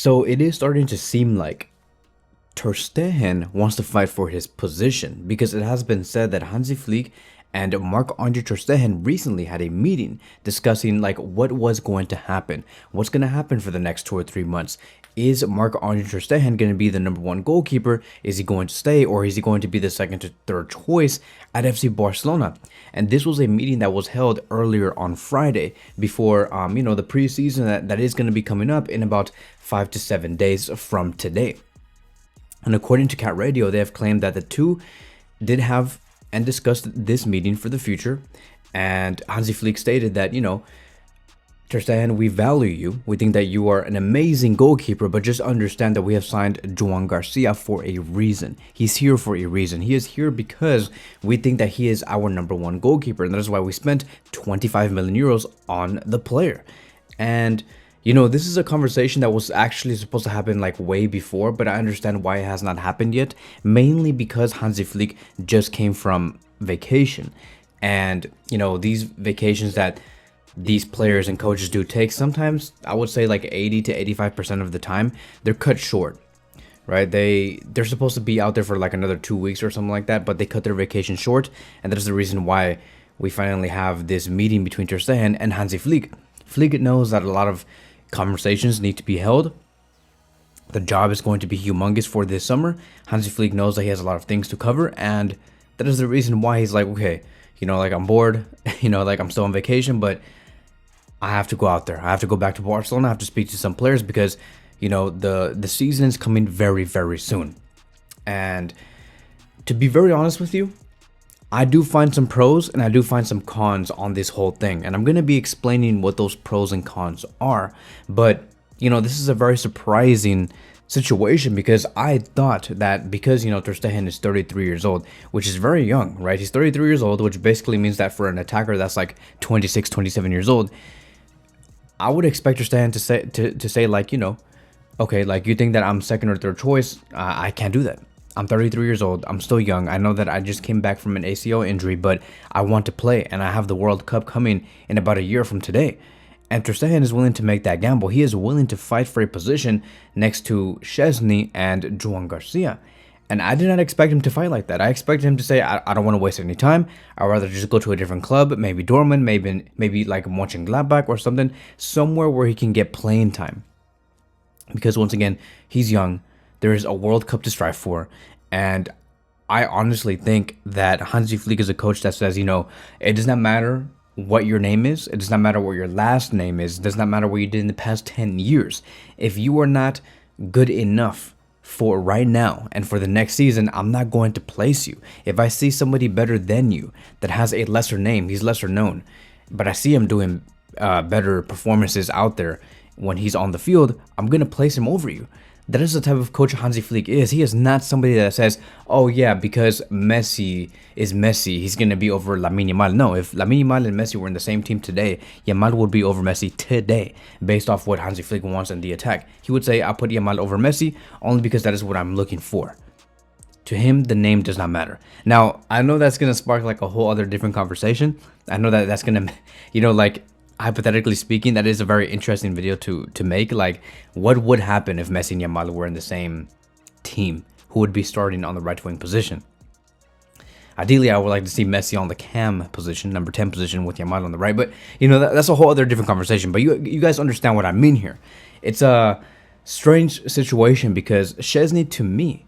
So it is starting to seem like Ter Stegen wants to fight for his position because it has been said that Hansi Flick and Marc-André Ter Stegen recently had a meeting discussing like what was going to happen, what's going to happen for the next 2 or 3 months. Is Marc-André Ter Stegen going to be the number one goalkeeper? Is he going to stay, or is he going to be the second to third choice at FC Barcelona? And this was a meeting that was held earlier on Friday before the preseason that is going to be coming up in about 5 to 7 days from today. And according to Cat Radio, they have claimed that the two did have and discussed this meeting for the future. And Hansi Flick stated that, Ter Stegen, we value you. We think that you are an amazing goalkeeper, but just understand that we have signed Joan García for a reason. He's here for a reason. He is here because we think that he is our number one goalkeeper. And that is why we spent 25 million euros on the player. And this is a conversation that was actually supposed to happen like way before, but I understand why it has not happened yet, mainly because Hansi Flick just came from vacation. And, these vacations that these players and coaches do take, sometimes I would say like 80 to 85% of the time, they're cut short, right? They're supposed to be out there for like another 2 weeks or something like that, but they cut their vacation short. And that is the reason why we finally have this meeting between Ter Stegen and Hansi Flick. Flick knows that a lot of conversations need to be held. The job is going to be humongous for this summer. Hansi Flick knows that he has a lot of things to cover, and that is the reason why he's like, okay, I'm bored, I'm still on vacation, but I have to go out there. I have to go back to Barcelona. I have to speak to some players because, the season is coming very, very soon. And to be very honest with you, I do find some pros and I do find some cons on this whole thing. And I'm going to be explaining what those pros and cons are. But, this is a very surprising situation because I thought that because, Ter Stegen is 33 years old, which is very young, right? He's 33 years old, which basically means that for an attacker that's like 26, 27 years old, I would expect Ter Stegen to say like, okay, like you think that I'm second or third choice. I can't do that. I'm 33 years old. I'm still young. I know that I just came back from an ACL injury, but I want to play, and I have the World Cup coming in about a year from today. And Ter Stegen is willing to make that gamble. He is willing to fight for a position next to Szczesny and Joan García. And I did not expect him to fight like that. I expected him to say, I don't want to waste any time. I'd rather just go to a different club, maybe Dortmund, maybe like Mönchengladbach or something, somewhere where he can get playing time. Because once again, he's young. There is a World Cup to strive for. And I honestly think that Hansi Flick is a coach that says, it does not matter what your name is. It does not matter what your last name is. It does not matter what you did in the past 10 years. If you are not good enough for right now and for the next season, I'm not going to place you. If I see somebody better than you that has a lesser name, he's lesser known, but I see him doing better performances out there when he's on the field, I'm going to place him over you. That is the type of coach Hansi Flick is. He is not somebody that says, oh yeah, because Messi is Messi, he's going to be over Lamine Yamal. No, if Lamine Yamal and Messi were in the same team today, Yamal would be over Messi today, based off what Hansi Flick wants in the attack. He would say, I'll put Yamal over Messi only because that is what I'm looking for. To him, the name does not matter. Now, I know that's going to spark like a whole other different conversation. I know that that's going to, like, hypothetically speaking, that is a very interesting video to make. Like, what would happen if Messi and Yamal were in the same team? Who would be starting on the right wing position? Ideally, I would like to see Messi on the cam position, number 10 position, with Yamal on the right. But, that's a whole other different conversation. But you guys understand what I mean here. It's a strange situation because Szczesny, to me,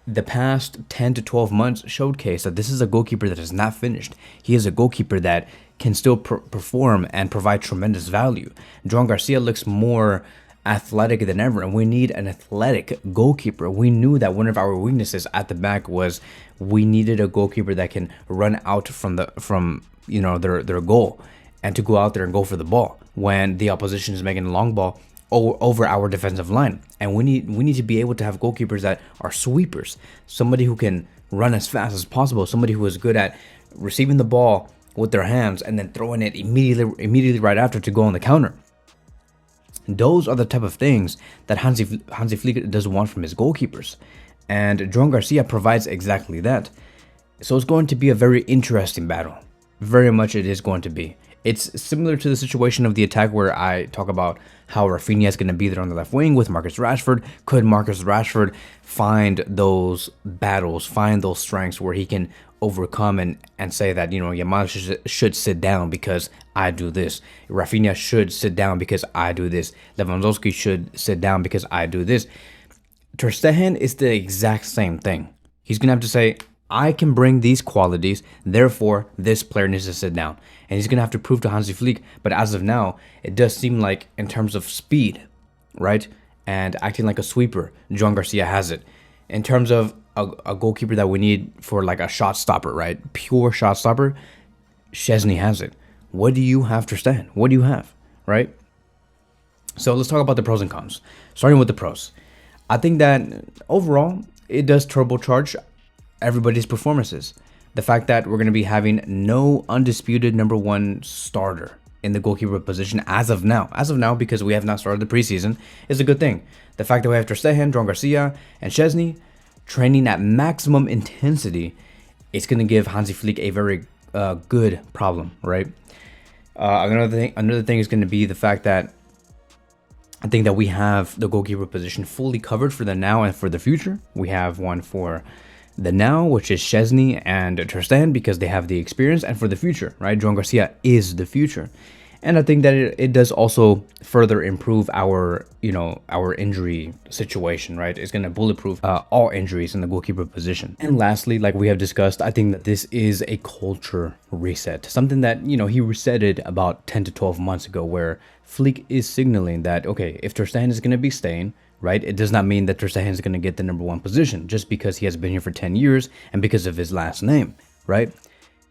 the past 10 to 12 months showcase that this is a goalkeeper that is not finished. He is a goalkeeper that can still perform and provide tremendous value. Joan Garcia looks more athletic than ever, and we need an athletic goalkeeper. We knew that one of our weaknesses at the back was we needed a goalkeeper that can run out from their goal and to go out there and go for the ball when the opposition is making a long ball over our defensive line. And we need to be able to have goalkeepers that are sweepers, somebody who can run as fast as possible, somebody who is good at receiving the ball with their hands and then throwing it immediately right after to go on the counter. Those are the type of things that Hansi Flick does want from his goalkeepers, and Joan Garcia provides exactly that. So it's going to be a very interesting battle. Very much it is going to be. It's similar to the situation of the attack where I talk about how Rafinha is going to be there on the left wing with Marcus Rashford. Could Marcus Rashford find those battles, find those strengths where he can overcome and say that, Yamal should sit down because I do this. Rafinha should sit down because I do this. Lewandowski should sit down because I do this. Ter Stegen is the exact same thing. He's going to have to say, I can bring these qualities, therefore this player needs to sit down. And he's going to have to prove to Hansi Flick, but as of now, it does seem like in terms of speed, right, and acting like a sweeper, Joan Garcia has it. In terms of a goalkeeper that we need for like a shot stopper, right, pure shot stopper, Szczesny has it. What do you have, Ter Stegen? What do you have, right? So let's talk about the pros and cons. Starting with the pros. I think that overall, it does turbocharge everybody's performances. The fact that we're going to be having no undisputed number one starter in the goalkeeper position as of now, because we have not started the preseason, is a good thing. The fact that we have Ter Stegen, Joan Garcia, and Szczesny training at maximum intensity, it's going to give Hansi Flick a very good problem, right? Another thing is going to be the fact that I think that we have the goalkeeper position fully covered for the now and for the future. We have one for the now, which is Szczesny and Ter Stegen, because they have the experience, and for the future, right? Joan Garcia is the future. And I think that it does also further improve our injury situation, right? It's going to bulletproof all injuries in the goalkeeper position. And lastly, like we have discussed, I think that this is a culture reset. Something that, he reset it about 10 to 12 months ago, where Flick is signaling that, okay, if Ter Stegen is going to be staying, right, it does not mean that Ter Stegen is going to get the number one position just because he has been here for 10 years and because of his last name, right?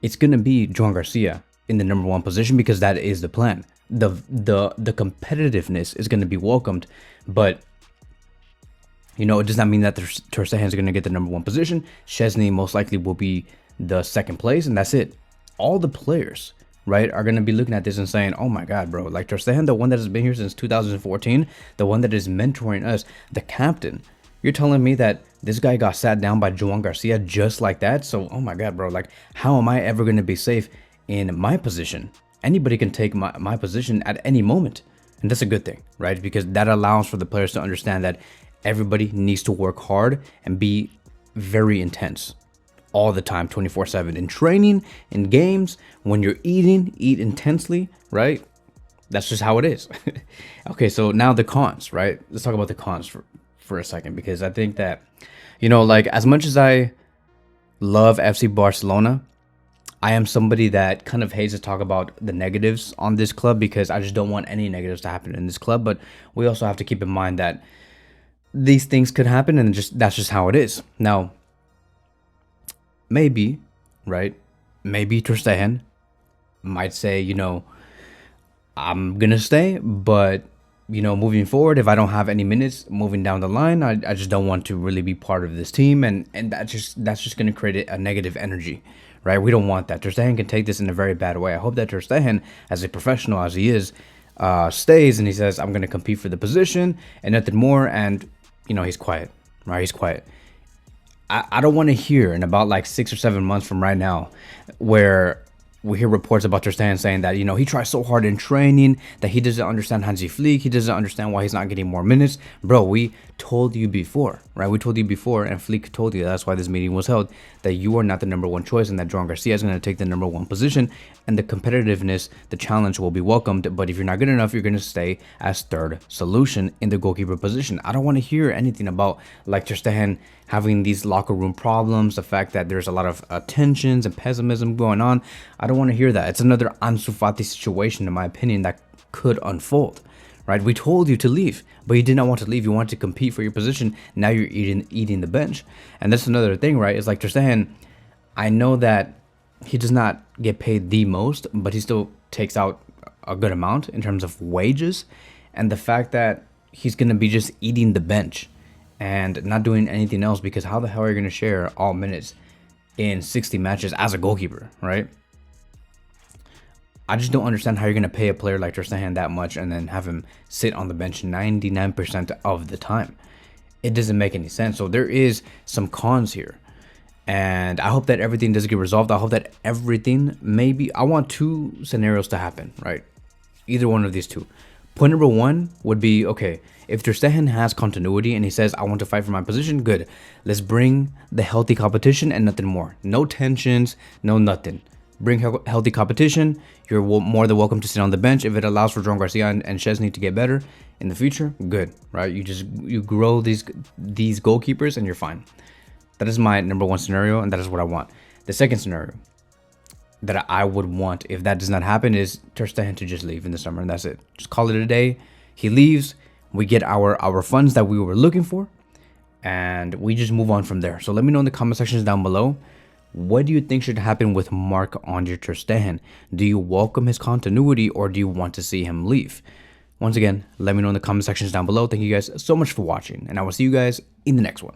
It's going to be Joan Garcia in the number one position because that is the plan. The competitiveness is going to be welcomed, but it does not mean that Ter Stegen is going to get the number one position. Szczesny most likely will be the second place, and that's it. All the players, right, are going to be looking at this and saying, oh my God, bro, like Ter Stegen, the one that has been here since 2014, the one that is mentoring us, the captain. You're telling me that this guy got sat down by Joan Garcia just like that? So, oh my God, bro, like, how am I ever going to be safe in my position? Anybody can take my position at any moment. And that's a good thing, right? Because that allows for the players to understand that everybody needs to work hard and be very intense all the time, 24/7 in training, in games, when you're eating, eat intensely, right? That's just how it is. Okay, so now the cons, right? Let's talk about the cons for a second, because I think that, like, as much as I love FC Barcelona, I am somebody that kind of hates to talk about the negatives on this club because I just don't want any negatives to happen in this club. But we also have to keep in mind that these things could happen, and that's just how it is. Now, maybe, right? Maybe Ter Stegen might say, I'm going to stay, but, moving forward, if I don't have any minutes moving down the line, I just don't want to really be part of this team. And that's just going to create a negative energy, right? We don't want that. Ter Stegen can take this in a very bad way. I hope that Ter Stegen, as a professional as he is, stays and he says, I'm going to compete for the position and nothing more. And, he's quiet, right? He's quiet. I don't want to hear in about like 6 or 7 months from right now where we hear reports about Ter Stegen saying that, he tries so hard in training that he doesn't understand Hansi Flick. He doesn't understand why he's not getting more minutes. Bro, we told you before, right? We told you before, and Flick told you, that's why this meeting was held, that you are not the number one choice and that Joan Garcia is going to take the number one position, and the competitiveness, the challenge will be welcomed. But if you're not good enough, you're going to stay as third solution in the goalkeeper position. I don't want to hear anything about like Ter Stegen having these locker room problems, the fact that there's a lot of tensions and pessimism going on. I don't want to hear that. It's another Ansu Fati situation, in my opinion, that could unfold, right? We told you to leave, but you did not want to leave. You wanted to compete for your position. Now you're eating the bench. And that's another thing, right? It's like Ter Stegen, I know that he does not get paid the most, but he still takes out a good amount in terms of wages. And the fact that he's going to be just eating the bench and not doing anything else, because how the hell are you going to share all minutes in 60 matches as a goalkeeper, right? I just don't understand how you're going to pay a player like Ter Stegen that much and then have him sit on the bench 99% of the time. It doesn't make any sense. So there is some cons here. And I hope that everything does get resolved. I hope that everything, maybe, I want two scenarios to happen, right? Either one of these two. Point number one would be, okay, if Ter Stegen has continuity and he says, I want to fight for my position, good. Let's bring the healthy competition and nothing more. No tensions, no nothing. Bring healthy competition. You're more than welcome to sit on the bench. If it allows for Joan García and Szczesny to get better in the future, good, right? You grow these goalkeepers and you're fine. That is my number one scenario, and that is what I want. The second scenario that I would want, if that does not happen, is Ter Stegen to just leave in the summer, and that's it. Just call it a day. He leaves. We get our funds that we were looking for, and we just move on from there. So let me know in the comment sections down below. What do you think should happen with Marc-André Ter Stegen? Do you welcome his continuity, or do you want to see him leave? Once again, let me know in the comment sections down below. Thank you guys so much for watching, and I will see you guys in the next one.